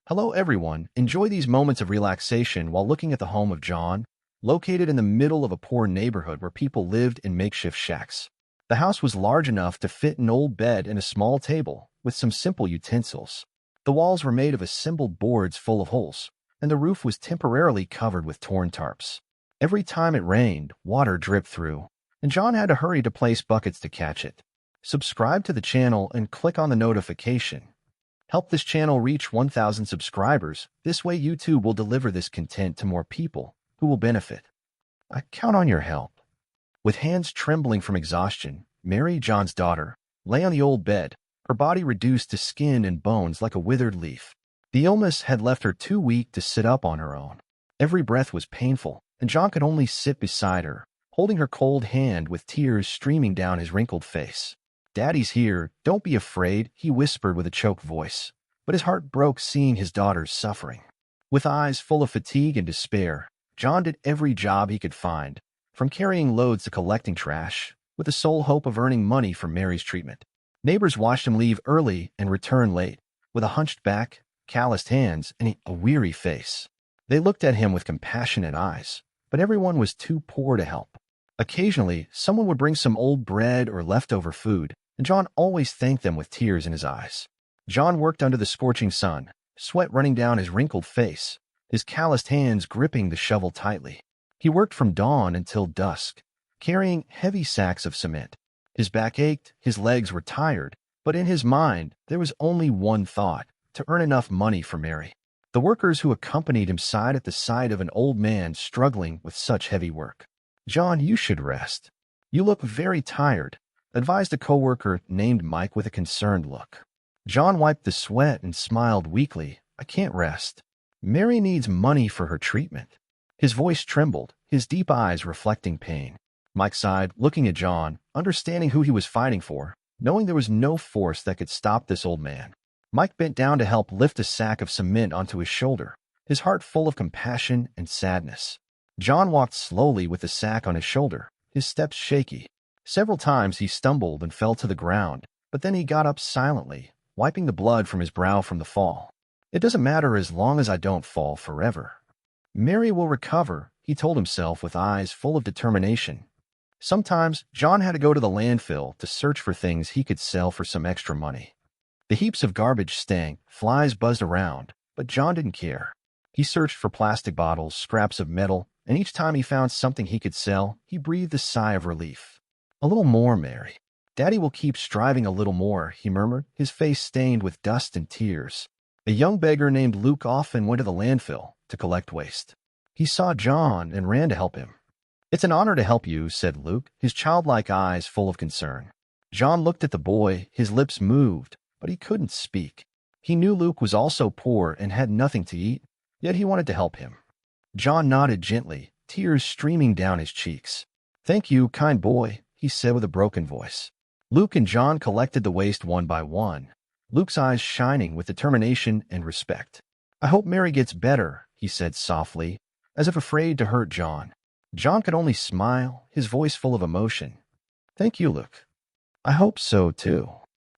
Hello everyone, enjoy these moments of relaxation while looking at the home of John, located in the middle of a poor neighborhood where people lived in makeshift shacks. The house was large enough to fit an old bed and a small table, with some simple utensils. The walls were made of assembled boards full of holes, and the roof was temporarily covered with torn tarps. Every time it rained, water dripped through, and John had to hurry to place buckets to catch it. Subscribe to the channel and click on the notification. Help this channel reach 1,000 subscribers. This way YouTube will deliver this content to more people who will benefit. I count on your help. With hands trembling from exhaustion, Mary, John's daughter, lay on the old bed, her body reduced to skin and bones like a withered leaf. The illness had left her too weak to sit up on her own. Every breath was painful, and John could only sit beside her, holding her cold hand with tears streaming down his wrinkled face. "Daddy's here, don't be afraid," he whispered with a choked voice. But his heart broke seeing his daughter's suffering. With eyes full of fatigue and despair, John did every job he could find, from carrying loads to collecting trash, with the sole hope of earning money for Mary's treatment. Neighbors watched him leave early and return late, with a hunched back, calloused hands, and a weary face. They looked at him with compassionate eyes, but everyone was too poor to help. Occasionally, someone would bring some old bread or leftover food, and John always thanked them with tears in his eyes. John worked under the scorching sun, sweat running down his wrinkled face, his calloused hands gripping the shovel tightly. He worked from dawn until dusk, carrying heavy sacks of cement. His back ached, his legs were tired, but in his mind there was only one thought: to earn enough money for Mary. The workers who accompanied him sighed at the sight of an old man struggling with such heavy work. "John, you should rest. You look very tired," advised a coworker named Mike with a concerned look. John wiped the sweat and smiled weakly. "I can't rest. Mary needs money for her treatment." His voice trembled, his deep eyes reflecting pain. Mike sighed, looking at John, understanding who he was fighting for, knowing there was no force that could stop this old man. Mike bent down to help lift a sack of cement onto his shoulder, his heart full of compassion and sadness. John walked slowly with the sack on his shoulder, his steps shaky. Several times he stumbled and fell to the ground, but then he got up silently, wiping the blood from his brow from the fall. "It doesn't matter as long as I don't fall forever. Mary will recover," he told himself with eyes full of determination. Sometimes John had to go to the landfill to search for things he could sell for some extra money. The heaps of garbage stank, flies buzzed around, but John didn't care. He searched for plastic bottles, scraps of metal, and each time he found something he could sell, he breathed a sigh of relief. "A little more, Mary. Daddy will keep striving a little more," he murmured, his face stained with dust and tears. A young beggar named Luke often went to the landfill to collect waste. He saw John and ran to help him. "It's an honor to help you," said Luke, his childlike eyes full of concern. John looked at the boy, his lips moved, but he couldn't speak. He knew Luke was also poor and had nothing to eat, yet he wanted to help him. John nodded gently, tears streaming down his cheeks. "Thank you, kind boy," he said with a broken voice. Luke and John collected the waste one by one, Luke's eyes shining with determination and respect. "I hope Mary gets better," he said softly, as if afraid to hurt John. John could only smile, his voice full of emotion. "Thank you, Luke. I hope so, too."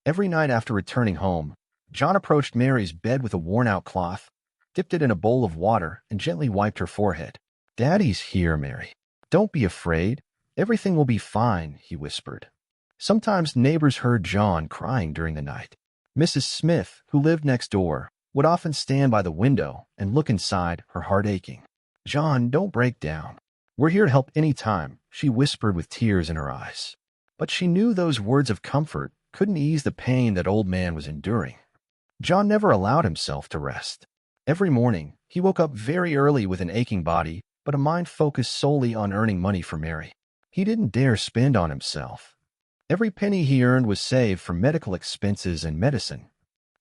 Every night after returning home, John approached Mary's bed with a worn-out cloth, dipped it in a bowl of water, and gently wiped her forehead. "Daddy's here, Mary. Don't be afraid. Everything will be fine," he whispered. Sometimes neighbors heard John crying during the night. Mrs. Smith, who lived next door, would often stand by the window and look inside, her heart aching. "John, don't break down. We're here to help any time," she whispered with tears in her eyes. But she knew those words of comfort couldn't ease the pain that old man was enduring. John never allowed himself to rest. Every morning, he woke up very early with an aching body, but a mind focused solely on earning money for Mary. He didn't dare spend on himself. Every penny he earned was saved for medical expenses and medicine.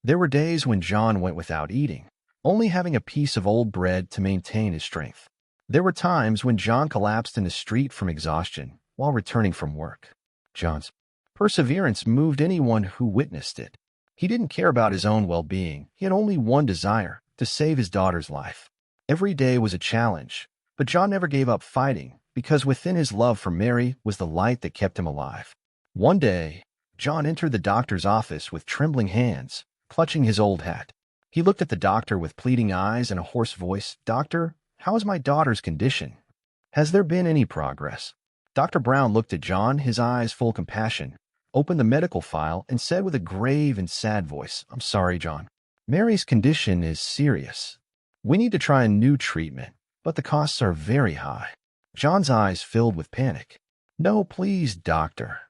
There were days when John went without eating, only having a piece of old bread to maintain his strength. There were times when John collapsed in the street from exhaustion while returning from work. John's perseverance moved anyone who witnessed it. He didn't care about his own well-being. He had only one desire: to save his daughter's life. Every day was a challenge, but John never gave up fighting, because within his love for Mary was the light that kept him alive. One day, John entered the doctor's office with trembling hands, clutching his old hat. He looked at the doctor with pleading eyes and a hoarse voice. "Doctor, how is my daughter's condition? Has there been any progress?" Dr. Brown looked at John, his eyes full of compassion, opened the medical file, and said with a grave and sad voice, "I'm sorry, John. Mary's condition is serious. We need to try a new treatment, but the costs are very high." John's eyes filled with panic. "No, please, doctor.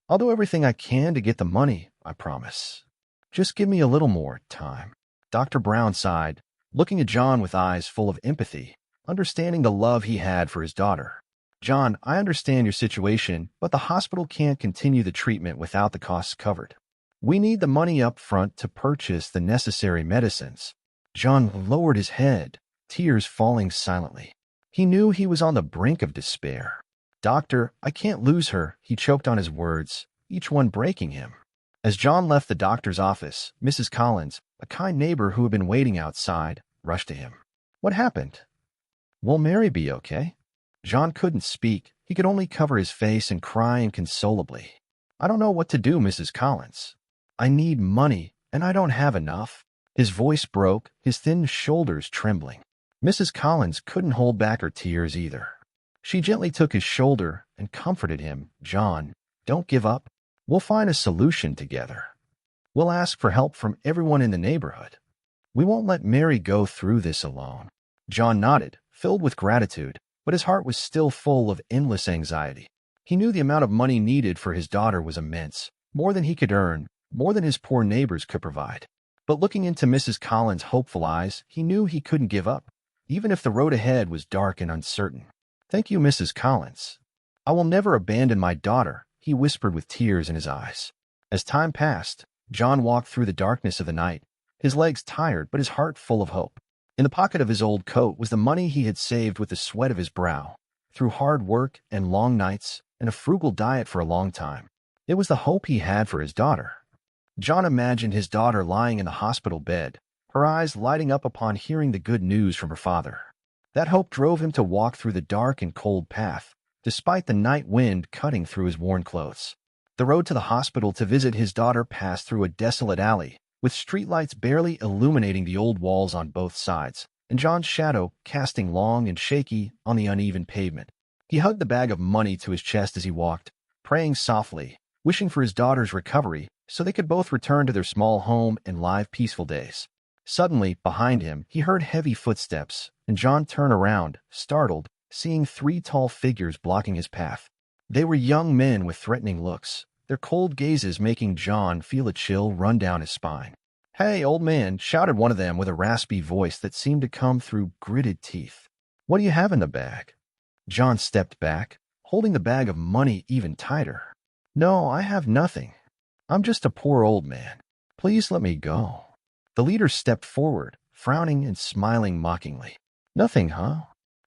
I'll do everything I can to get the money, I promise. Just give me a little more time." Dr. Brown sighed, looking at John with eyes full of empathy, understanding the love he had for his daughter. "John, I understand your situation, but the hospital can't continue the treatment without the costs covered. We need the money up front to purchase the necessary medicines." John lowered his head, tears falling silently. He knew he was on the brink of despair. "Doctor, I can't lose her," he choked on his words, each one breaking him. As John left the doctor's office, Mrs. Collins, a kind neighbor who had been waiting outside, rushed to him. "What happened? Will Mary be okay?" John couldn't speak. He could only cover his face and cry inconsolably. "I don't know what to do, Mrs. Collins. I need money, and I don't have enough." His voice broke, his thin shoulders trembling. Mrs. Collins couldn't hold back her tears either. She gently took his shoulder and comforted him. "John, don't give up. We'll find a solution together. We'll ask for help from everyone in the neighborhood. We won't let Mary go through this alone." John nodded, filled with gratitude, but his heart was still full of endless anxiety. He knew the amount of money needed for his daughter was immense, more than he could earn, more than his poor neighbors could provide. But looking into Mrs. Collins' hopeful eyes, he knew he couldn't give up, even if the road ahead was dark and uncertain. "Thank you, Mrs. Collins. I will never abandon my daughter," he whispered with tears in his eyes. As time passed, John walked through the darkness of the night, his legs tired but his heart full of hope. In the pocket of his old coat was the money he had saved with the sweat of his brow, through hard work and long nights and a frugal diet for a long time. It was the hope he had for his daughter. John imagined his daughter lying in the hospital bed, her eyes lighting up upon hearing the good news from her father. That hope drove him to walk through the dark and cold path, despite the night wind cutting through his worn clothes. The road to the hospital to visit his daughter passed through a desolate alley, with streetlights barely illuminating the old walls on both sides, and John's shadow casting long and shaky on the uneven pavement. He hugged the bag of money to his chest as he walked, praying softly, wishing for his daughter's recovery so they could both return to their small home and live peaceful days. Suddenly, behind him, he heard heavy footsteps, and John turned around, startled, seeing 3 tall figures blocking his path. They were young men with threatening looks, their cold gazes making John feel a chill run down his spine. "Hey, old man," shouted one of them with a raspy voice that seemed to come through gritted teeth. "What do you have in the bag?" John stepped back, holding the bag of money even tighter. "No, I have nothing. I'm just a poor old man. Please let me go." The leader stepped forward, frowning and smiling mockingly. "Nothing, huh?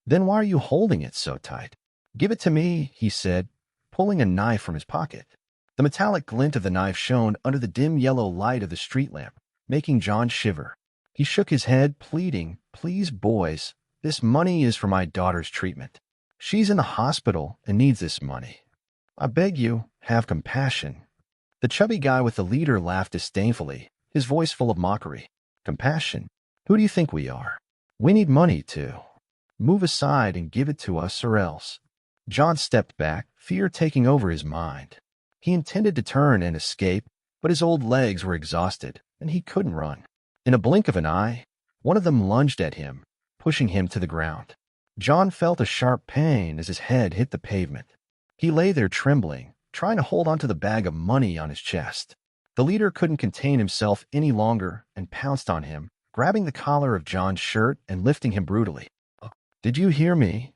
Then why are you holding it so tight?" "Give it to me," he said, pulling a knife from his pocket. The metallic glint of the knife shone under the dim yellow light of the street lamp, making John shiver. He shook his head, pleading, "Please, boys, this money is for my daughter's treatment. She's in the hospital and needs this money. I beg you, have compassion." The chubby guy with the leader laughed disdainfully, his voice full of mockery. "Compassion? Who do you think we are? We need money, too. Move aside and give it to us or else." John stepped back, fear taking over his mind. He intended to turn and escape, but his old legs were exhausted, and he couldn't run. In a blink of an eye, one of them lunged at him, pushing him to the ground. John felt a sharp pain as his head hit the pavement. He lay there trembling, trying to hold onto the bag of money on his chest. The leader couldn't contain himself any longer and pounced on him, grabbing the collar of John's shirt and lifting him brutally. "Did you hear me?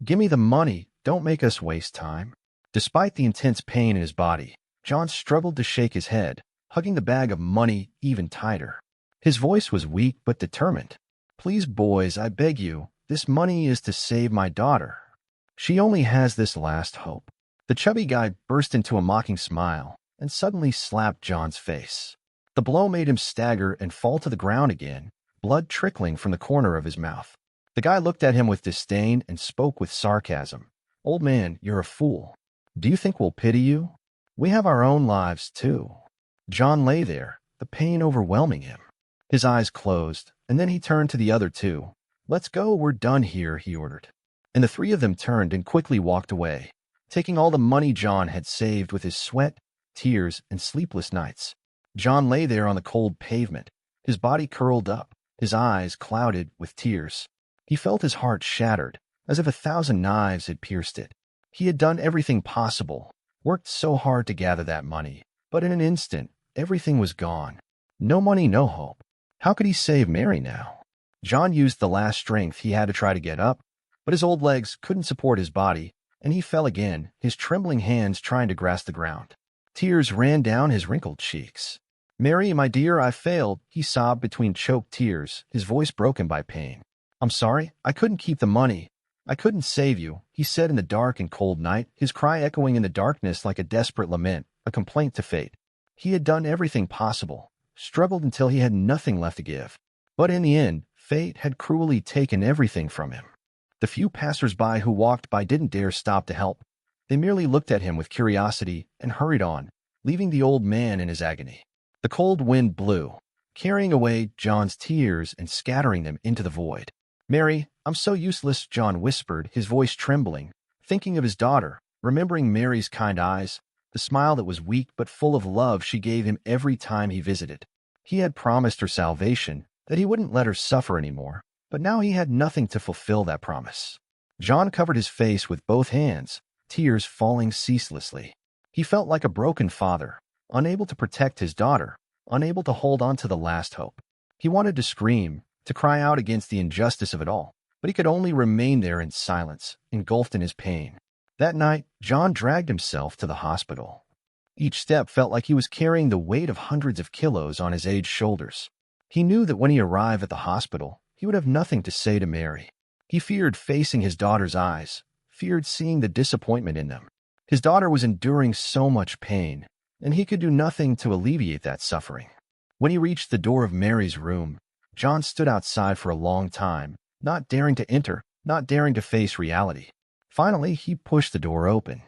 Give me the money. Don't make us waste time." Despite the intense pain in his body, John struggled to shake his head, hugging the bag of money even tighter. His voice was weak but determined. "Please, boys, I beg you, this money is to save my daughter. She only has this last hope." The chubby guy burst into a mocking smile and suddenly slapped John's face. The blow made him stagger and fall to the ground again, blood trickling from the corner of his mouth. The guy looked at him with disdain and spoke with sarcasm. "Old man, you're a fool. Do you think we'll pity you? We have our own lives, too." John lay there, the pain overwhelming him. His eyes closed, and then he turned to the other two. "Let's go, we're done here," he ordered. And the three of them turned and quickly walked away, taking all the money John had saved with his sweat, tears, and sleepless nights. John lay there on the cold pavement, his body curled up, his eyes clouded with tears. He felt his heart shattered, as if 1,000 knives had pierced it. He had done everything possible, worked so hard to gather that money, but in an instant, everything was gone. No money, no hope. How could he save Mary now? John used the last strength he had to try to get up, but his old legs couldn't support his body, and he fell again, his trembling hands trying to grasp the ground. Tears ran down his wrinkled cheeks. "Mary, my dear, I failed," he sobbed between choked tears, his voice broken by pain. "I'm sorry, I couldn't keep the money. I couldn't save you," he said in the dark and cold night, his cry echoing in the darkness like a desperate lament, a complaint to fate. He had done everything possible, struggled until he had nothing left to give. But in the end, fate had cruelly taken everything from him. The few passers-by who walked by didn't dare stop to help. They merely looked at him with curiosity and hurried on, leaving the old man in his agony. The cold wind blew, carrying away John's tears and scattering them into the void. "Mary, I'm so useless," John whispered, his voice trembling, thinking of his daughter, remembering Mary's kind eyes, the smile that was weak but full of love she gave him every time he visited. He had promised her salvation, that he wouldn't let her suffer anymore, but now he had nothing to fulfill that promise. John covered his face with both hands, tears falling ceaselessly. He felt like a broken father, unable to protect his daughter, unable to hold on to the last hope. He wanted to scream, to cry out against the injustice of it all, but he could only remain there in silence, engulfed in his pain. That night, John dragged himself to the hospital. Each step felt like he was carrying the weight of hundreds of kilos on his aged shoulders. He knew that when he arrived at the hospital, he would have nothing to say to Mary. He feared facing his daughter's eyes, feared seeing the disappointment in them. His daughter was enduring so much pain, and he could do nothing to alleviate that suffering. When he reached the door of Mary's room, John stood outside for a long time, not daring to enter, not daring to face reality. Finally, he pushed the door open.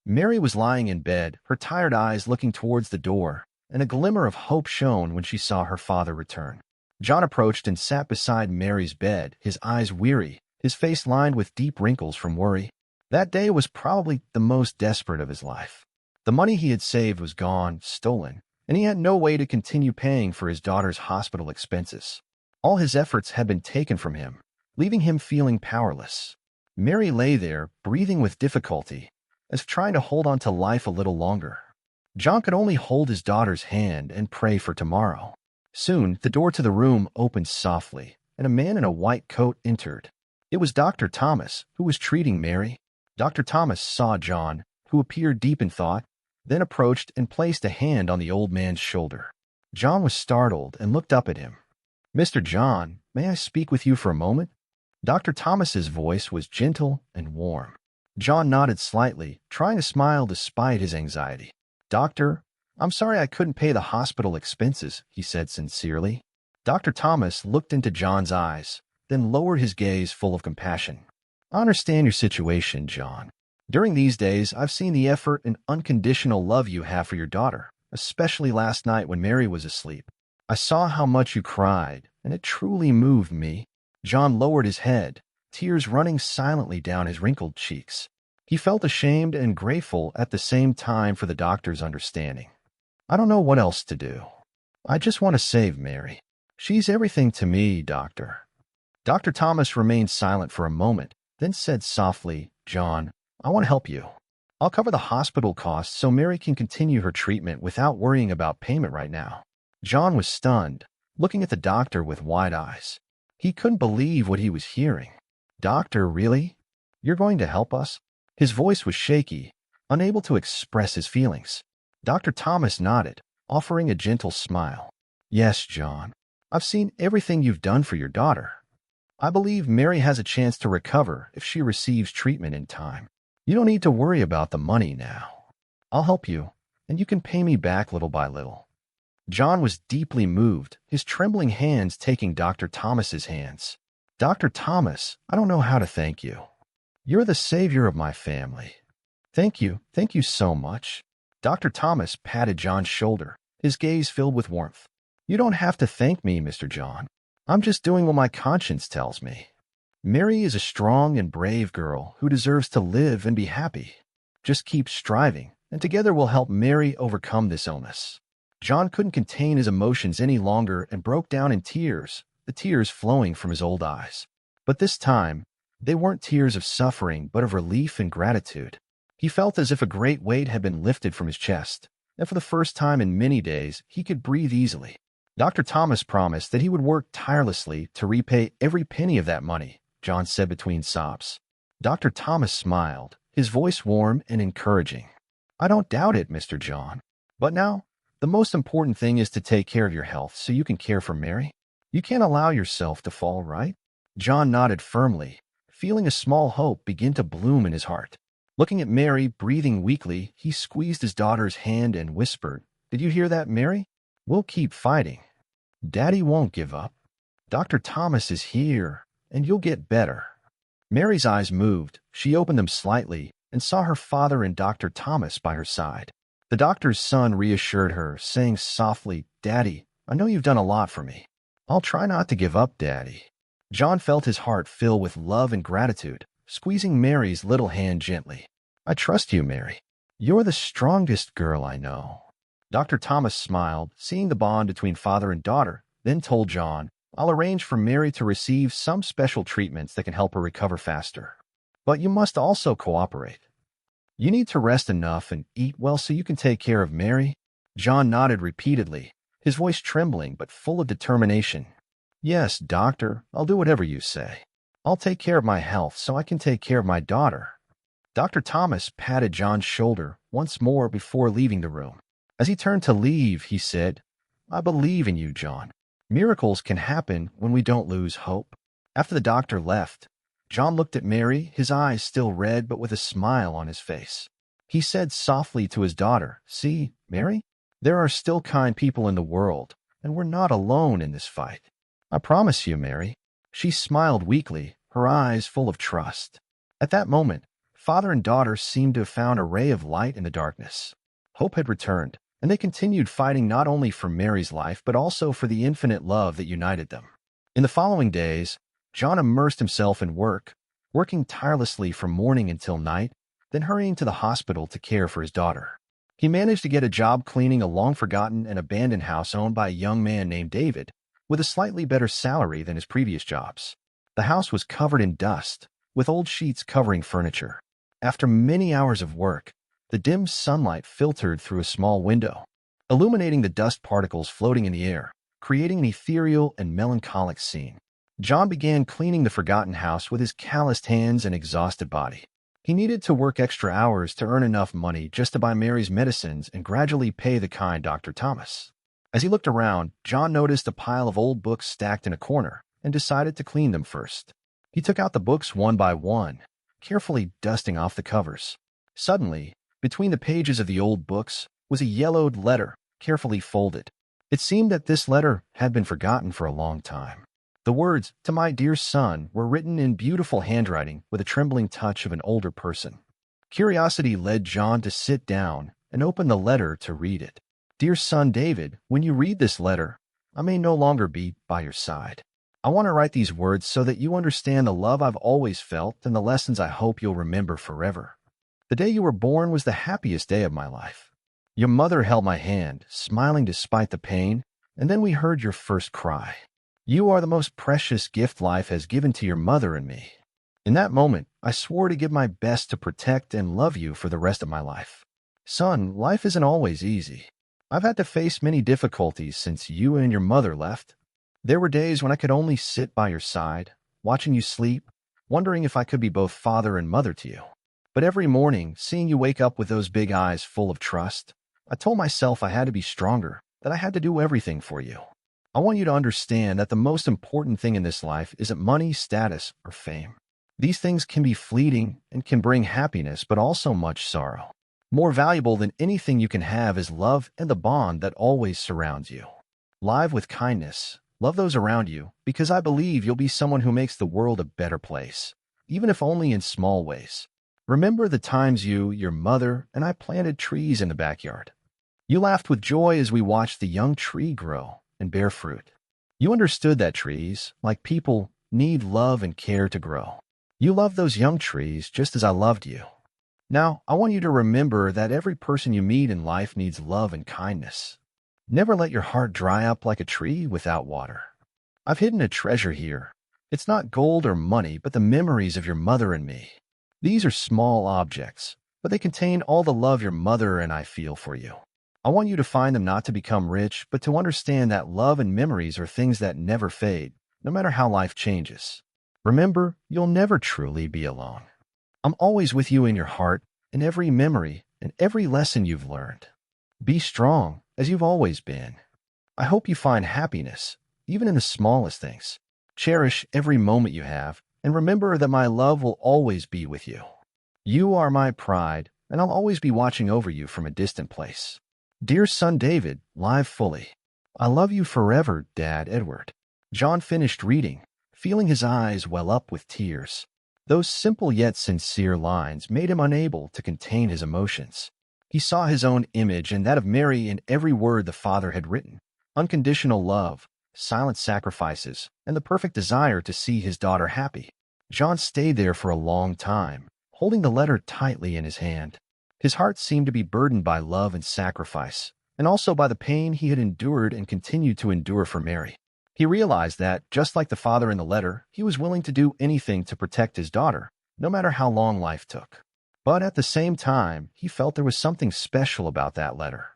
Mary was lying in bed, her tired eyes looking towards the door, and a glimmer of hope shone when she saw her father return. John approached and sat beside Mary's bed, his eyes weary, his face lined with deep wrinkles from worry. That day was probably the most desperate of his life. The money he had saved was gone, stolen, and he had no way to continue paying for his daughter's hospital expenses. All his efforts had been taken from him, leaving him feeling powerless. Mary lay there, breathing with difficulty, as if trying to hold on to life a little longer. John could only hold his daughter's hand and pray for tomorrow. Soon, the door to the room opened softly, and a man in a white coat entered. It was Dr. Thomas, who was treating Mary. Dr. Thomas saw John, who appeared deep in thought, then approached and placed a hand on the old man's shoulder. John was startled and looked up at him. "Mr. John, may I speak with you for a moment?" Dr. Thomas's voice was gentle and warm. John nodded slightly, trying to smile despite his anxiety. "Doctor, I'm sorry I couldn't pay the hospital expenses," he said sincerely. Dr. Thomas looked into John's eyes, then lowered his gaze full of compassion. "I understand your situation, John. During these days, I've seen the effort and unconditional love you have for your daughter, especially last night when Mary was asleep. I saw how much you cried, and it truly moved me." John lowered his head, tears running silently down his wrinkled cheeks. He felt ashamed and grateful at the same time for the doctor's understanding. "I don't know what else to do. I just want to save Mary. She's everything to me, doctor." Dr. Thomas remained silent for a moment, then said softly, "John, I want to help you. I'll cover the hospital costs so Mary can continue her treatment without worrying about payment right now." John was stunned, looking at the doctor with wide eyes. He couldn't believe what he was hearing. "Doctor, really? You're going to help us?" His voice was shaky, unable to express his feelings. Dr. Thomas nodded, offering a gentle smile. "Yes, John. I've seen everything you've done for your daughter. I believe Mary has a chance to recover if she receives treatment in time. You don't need to worry about the money now. I'll help you, and you can pay me back little by little." John was deeply moved, his trembling hands taking Dr. Thomas's hands. "Dr. Thomas, I don't know how to thank you. You're the savior of my family. Thank you so much." Dr. Thomas patted John's shoulder, his gaze filled with warmth. You don't have to thank me, Mr. John. I'm just doing what my conscience tells me. Mary is a strong and brave girl who deserves to live and be happy. Just keep striving, and together we'll help Mary overcome this illness. John couldn't contain his emotions any longer and broke down in tears, the tears flowing from his old eyes. But this time, they weren't tears of suffering but of relief and gratitude. He felt as if a great weight had been lifted from his chest, and for the first time in many days, he could breathe easily. Dr. Thomas promised that he would work tirelessly to repay every penny of that money, John said between sobs. Dr. Thomas smiled, his voice warm and encouraging. I don't doubt it, Mr. John. But now, the most important thing is to take care of your health so you can care for Mary. You can't allow yourself to fall, right? John nodded firmly, feeling a small hope begin to bloom in his heart. Looking at Mary, breathing weakly, he squeezed his daughter's hand and whispered, Did you hear that, Mary? We'll keep fighting. Daddy won't give up. Dr. Thomas is here, and you'll get better. Mary's eyes moved. She opened them slightly and saw her father and Dr. Thomas by her side. The doctor's son reassured her, saying softly, Daddy, I know you've done a lot for me. I'll try not to give up, Daddy. John felt his heart fill with love and gratitude, squeezing Mary's little hand gently. I trust you, Mary. You're the strongest girl I know. Dr. Thomas smiled, seeing the bond between father and daughter, then told John, I'll arrange for Mary to receive some special treatments that can help her recover faster. But you must also cooperate. You need to rest enough and eat well so you can take care of Mary. John nodded repeatedly, his voice trembling but full of determination. Yes, doctor, I'll do whatever you say. I'll take care of my health so I can take care of my daughter. Dr. Thomas patted John's shoulder once more before leaving the room. As he turned to leave, he said, I believe in you, John. Miracles can happen when we don't lose hope. After the doctor left, John looked at Mary, his eyes still red but with a smile on his face. He said softly to his daughter, See, Mary, there are still kind people in the world, and we're not alone in this fight. I promise you, Mary. She smiled weakly, her eyes full of trust. At that moment, father and daughter seemed to have found a ray of light in the darkness. Hope had returned, and they continued fighting not only for Mary's life but also for the infinite love that united them. In the following days, John immersed himself in work, working tirelessly from morning until night, then hurrying to the hospital to care for his daughter. He managed to get a job cleaning a long-forgotten and abandoned house owned by a young man named David, with a slightly better salary than his previous jobs. The house was covered in dust, with old sheets covering furniture. After many hours of work, the dim sunlight filtered through a small window, illuminating the dust particles floating in the air, creating an ethereal and melancholic scene. John began cleaning the forgotten house with his calloused hands and exhausted body. He needed to work extra hours to earn enough money just to buy Mary's medicines and gradually pay the kind Dr. Thomas. As he looked around, John noticed a pile of old books stacked in a corner and decided to clean them first. He took out the books one by one, carefully dusting off the covers. Suddenly, between the pages of the old books was a yellowed letter, carefully folded. It seemed that this letter had been forgotten for a long time. The words, To my dear son, were written in beautiful handwriting with a trembling touch of an older person. Curiosity led John to sit down and open the letter to read it. Dear son David, when you read this letter, I may no longer be by your side. I want to write these words so that you understand the love I've always felt and the lessons I hope you'll remember forever. The day you were born was the happiest day of my life. Your mother held my hand, smiling despite the pain, and then we heard your first cry. You are the most precious gift life has given to your mother and me. In that moment, I swore to give my best to protect and love you for the rest of my life. Son, life isn't always easy. I've had to face many difficulties since you and your mother left. There were days when I could only sit by your side, watching you sleep, wondering if I could be both father and mother to you. But every morning, seeing you wake up with those big eyes full of trust, I told myself I had to be stronger, that I had to do everything for you. I want you to understand that the most important thing in this life isn't money, status, or fame. These things can be fleeting and can bring happiness, but also much sorrow. More valuable than anything you can have is love and the bond that always surrounds you. Live with kindness, love those around you, because I believe you'll be someone who makes the world a better place, even if only in small ways. Remember the times you, your mother, and I planted trees in the backyard. You laughed with joy as we watched the young tree grow, and bear fruit. You understood that trees, like people, need love and care to grow. You loved those young trees just as I loved you. Now, I want you to remember that every person you meet in life needs love and kindness. Never let your heart dry up like a tree without water. I've hidden a treasure here. It's not gold or money, but the memories of your mother and me. These are small objects, but they contain all the love your mother and I feel for you. I want you to find them not to become rich, but to understand that love and memories are things that never fade, no matter how life changes. Remember, you'll never truly be alone. I'm always with you in your heart, in every memory, and every lesson you've learned. Be strong, as you've always been. I hope you find happiness, even in the smallest things. Cherish every moment you have, and remember that my love will always be with you. You are my pride, and I'll always be watching over you from a distant place. Dear son David, live fully. I love you forever, Dad Edward. John finished reading, feeling his eyes well up with tears. Those simple yet sincere lines made him unable to contain his emotions. He saw his own image and that of Mary in every word the father had written. Unconditional love, silent sacrifices, and the perfect desire to see his daughter happy. John stayed there for a long time, holding the letter tightly in his hand. His heart seemed to be burdened by love and sacrifice, and also by the pain he had endured and continued to endure for Mary. He realized that, just like the father in the letter, he was willing to do anything to protect his daughter, no matter how long life took. But at the same time, he felt there was something special about that letter.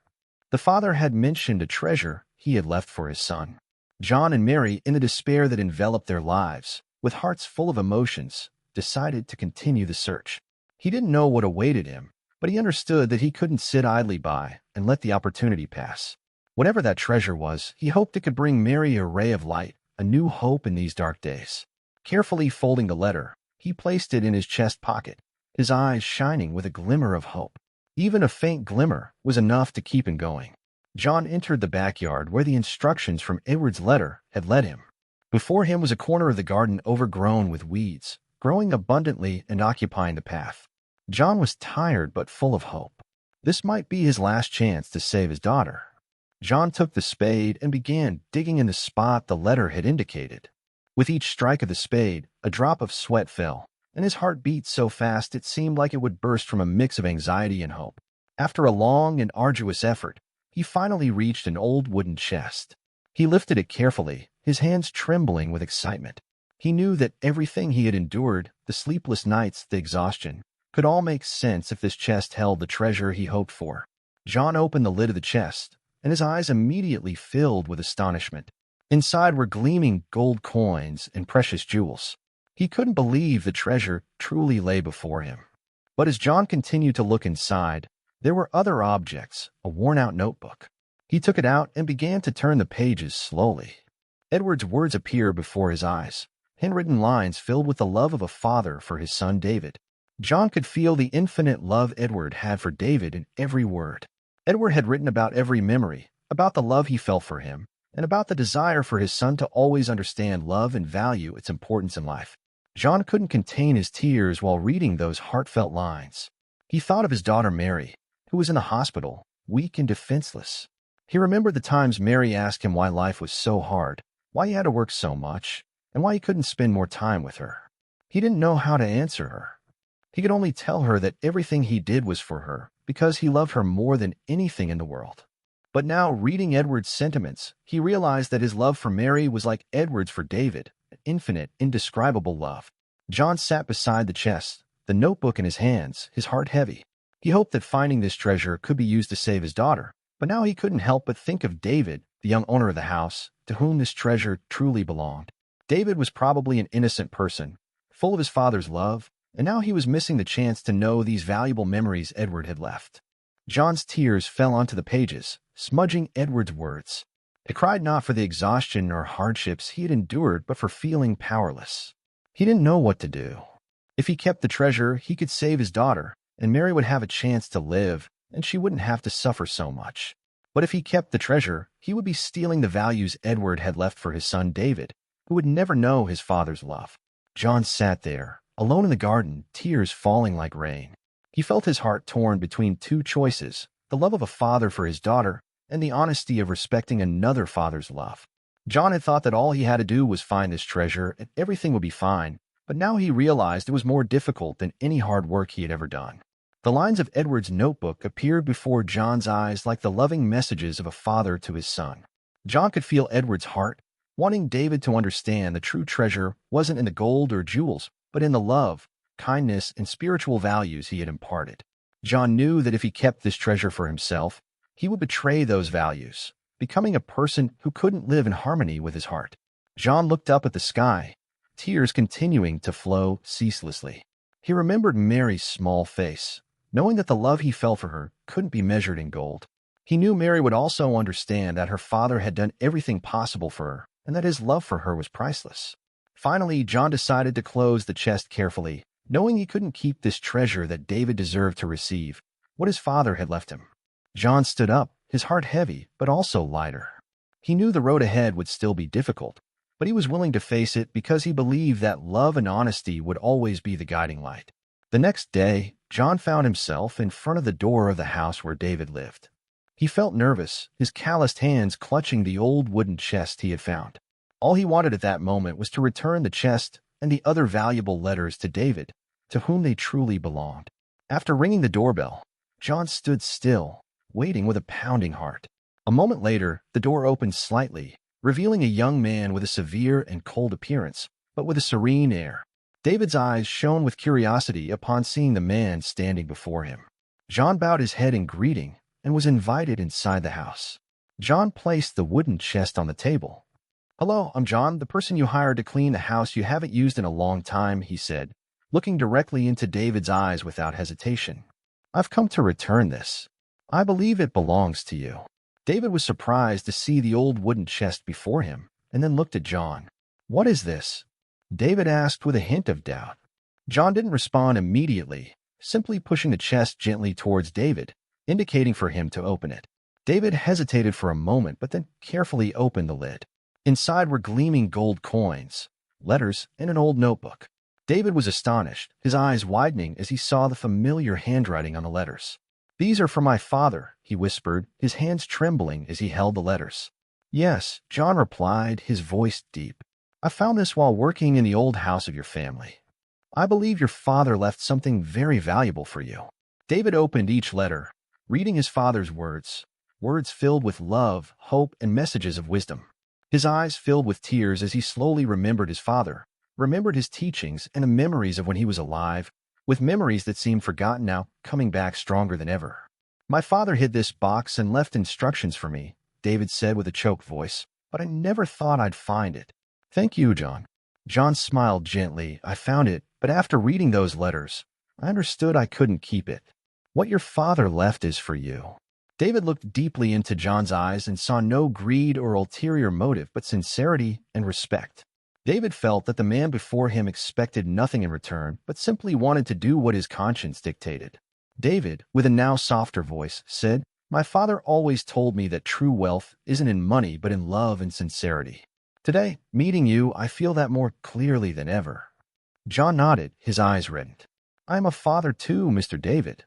The father had mentioned a treasure he had left for his son. John and Mary, in the despair that enveloped their lives, with hearts full of emotions, decided to continue the search. He didn't know what awaited him, but he understood that he couldn't sit idly by and let the opportunity pass. Whatever that treasure was, he hoped it could bring Mary a ray of light, a new hope in these dark days. Carefully folding the letter, he placed it in his chest pocket, his eyes shining with a glimmer of hope. Even a faint glimmer was enough to keep him going. John entered the backyard where the instructions from Edward's letter had led him. Before him was a corner of the garden overgrown with weeds, growing abundantly and occupying the path. John was tired but full of hope. This might be his last chance to save his daughter. John took the spade and began digging in the spot the letter had indicated. With each strike of the spade, a drop of sweat fell, and his heart beat so fast it seemed like it would burst from a mix of anxiety and hope. After a long and arduous effort, he finally reached an old wooden chest. He lifted it carefully, his hands trembling with excitement. He knew that everything he had endured, the sleepless nights, the exhaustion, could all make sense if this chest held the treasure he hoped for. John opened the lid of the chest, and his eyes immediately filled with astonishment. Inside were gleaming gold coins and precious jewels. He couldn't believe the treasure truly lay before him. But as John continued to look inside, there were other objects, a worn-out notebook. He took it out and began to turn the pages slowly. Edward's words appeared before his eyes, handwritten lines filled with the love of a father for his son David. John could feel the infinite love Edward had for David in every word. Edward had written about every memory, about the love he felt for him, and about the desire for his son to always understand love and value its importance in life. John couldn't contain his tears while reading those heartfelt lines. He thought of his daughter Mary, who was in the hospital, weak and defenseless. He remembered the times Mary asked him why life was so hard, why he had to work so much, and why he couldn't spend more time with her. He didn't know how to answer her. He could only tell her that everything he did was for her, because he loved her more than anything in the world. But now, reading Edward's sentiments, he realized that his love for Mary was like Edward's for David, an infinite, indescribable love. John sat beside the chest, the notebook in his hands, his heart heavy. He hoped that finding this treasure could be used to save his daughter, but now he couldn't help but think of David, the young owner of the house, to whom this treasure truly belonged. David was probably an innocent person, full of his father's love, and now he was missing the chance to know these valuable memories Edward had left. John's tears fell onto the pages, smudging Edward's words. He cried not for the exhaustion or hardships he had endured, but for feeling powerless. He didn't know what to do. If he kept the treasure, he could save his daughter, and Mary would have a chance to live, and she wouldn't have to suffer so much. But if he kept the treasure, he would be stealing the values Edward had left for his son David, who would never know his father's love. John sat there, alone in the garden, tears falling like rain. He felt his heart torn between two choices, the love of a father for his daughter and the honesty of respecting another father's love. John had thought that all he had to do was find this treasure and everything would be fine, but now he realized it was more difficult than any hard work he had ever done. The lines of Edward's notebook appeared before John's eyes like the loving messages of a father to his son. John could feel Edward's heart, wanting David to understand the true treasure wasn't in the gold or jewels, but in the love, kindness, and spiritual values he had imparted. John knew that if he kept this treasure for himself, he would betray those values, becoming a person who couldn't live in harmony with his heart. John looked up at the sky, tears continuing to flow ceaselessly. He remembered Mary's small face, knowing that the love he felt for her couldn't be measured in gold. He knew Mary would also understand that her father had done everything possible for her and that his love for her was priceless. Finally, John decided to close the chest carefully, knowing he couldn't keep this treasure that David deserved to receive, what his father had left him. John stood up, his heart heavy, but also lighter. He knew the road ahead would still be difficult, but he was willing to face it because he believed that love and honesty would always be the guiding light. The next day, John found himself in front of the door of the house where David lived. He felt nervous, his calloused hands clutching the old wooden chest he had found. All he wanted at that moment was to return the chest and the other valuable letters to David, to whom they truly belonged. After ringing the doorbell, John stood still, waiting with a pounding heart. A moment later, the door opened slightly, revealing a young man with a severe and cold appearance, but with a serene air. David's eyes shone with curiosity upon seeing the man standing before him. John bowed his head in greeting and was invited inside the house. John placed the wooden chest on the table. "Hello, I'm John, the person you hired to clean the house you haven't used in a long time," he said, looking directly into David's eyes without hesitation. "I've come to return this. I believe it belongs to you." David was surprised to see the old wooden chest before him, and then looked at John. "What is this?" David asked with a hint of doubt. John didn't respond immediately, simply pushing the chest gently towards David, indicating for him to open it. David hesitated for a moment, but then carefully opened the lid. Inside were gleaming gold coins, letters, and an old notebook. David was astonished, his eyes widening as he saw the familiar handwriting on the letters. "These are for my father," he whispered, his hands trembling as he held the letters. "Yes," John replied, his voice deep. "I found this while working in the old house of your family. I believe your father left something very valuable for you." David opened each letter, reading his father's words filled with love, hope, and messages of wisdom. His eyes filled with tears as he slowly remembered his father, remembered his teachings and the memories of when he was alive, with memories that seemed forgotten now coming back stronger than ever. "My father hid this box and left instructions for me," David said with a choked voice, "but I never thought I'd find it." "Thank you, John." John smiled gently. "I found it, but after reading those letters, I understood I couldn't keep it. What your father left is for you." David looked deeply into John's eyes and saw no greed or ulterior motive but sincerity and respect. David felt that the man before him expected nothing in return, but simply wanted to do what his conscience dictated. David, with a now softer voice, said, "My father always told me that true wealth isn't in money but in love and sincerity. Today, meeting you, I feel that more clearly than ever." John nodded, his eyes reddened. "I am a father too, Mr. David.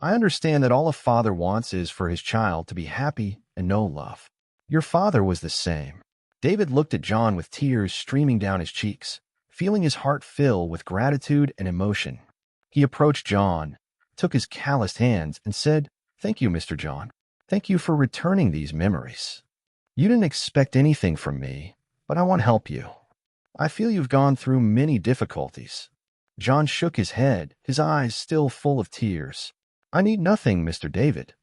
I understand that all a father wants is for his child to be happy and know love. Your father was the same." David looked at John with tears streaming down his cheeks, feeling his heart fill with gratitude and emotion. He approached John, took his calloused hands, and said, "Thank you, Mr. John. Thank you for returning these memories. You didn't expect anything from me, but I want to help you. I feel you've gone through many difficulties." John shook his head, his eyes still full of tears. "I need nothing, Mr. David.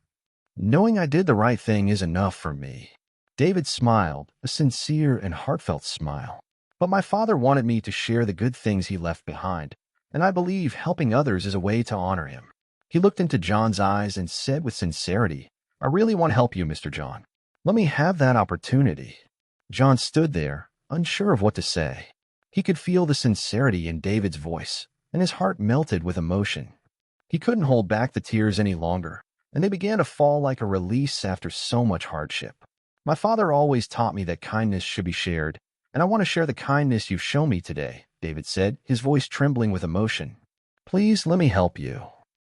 Knowing I did the right thing is enough for me." David smiled, a sincere and heartfelt smile. "But my father wanted me to share the good things he left behind, and I believe helping others is a way to honor him." He looked into John's eyes and said with sincerity, "I really want to help you, Mr. John. Let me have that opportunity." John stood there, unsure of what to say. He could feel the sincerity in David's voice, and his heart melted with emotion. He couldn't hold back the tears any longer, and they began to fall like a release after so much hardship. "My father always taught me that kindness should be shared, and I want to share the kindness you've shown me today," David said, his voice trembling with emotion. "Please let me help you.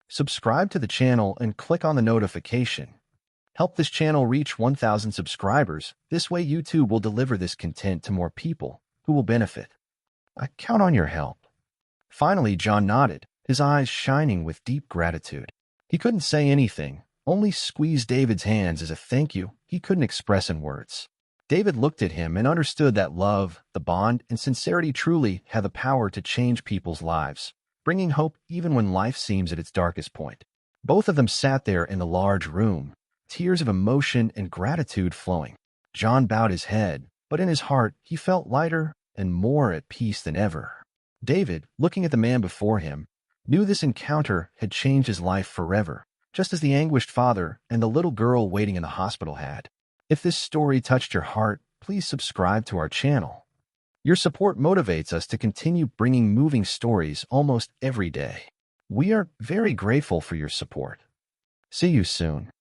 Subscribe to the channel and click on the notification. Help this channel reach 1,000 subscribers. This way YouTube will deliver this content to more people who will benefit. I count on your help. Finally, John nodded, his eyes shining with deep gratitude. He couldn't say anything, only squeeze David's hands as a thank you he couldn't express in words. David looked at him and understood that love, the bond, and sincerity truly have the power to change people's lives, bringing hope even when life seems at its darkest point. Both of them sat there in the large room, tears of emotion and gratitude flowing. John bowed his head, but in his heart he felt lighter and more at peace than ever. David, looking at the man before him, knew this encounter had changed his life forever, just as the anguished father and the little girl waiting in the hospital had. If this story touched your heart, please subscribe to our channel. Your support motivates us to continue bringing moving stories almost every day. We are very grateful for your support. See you soon.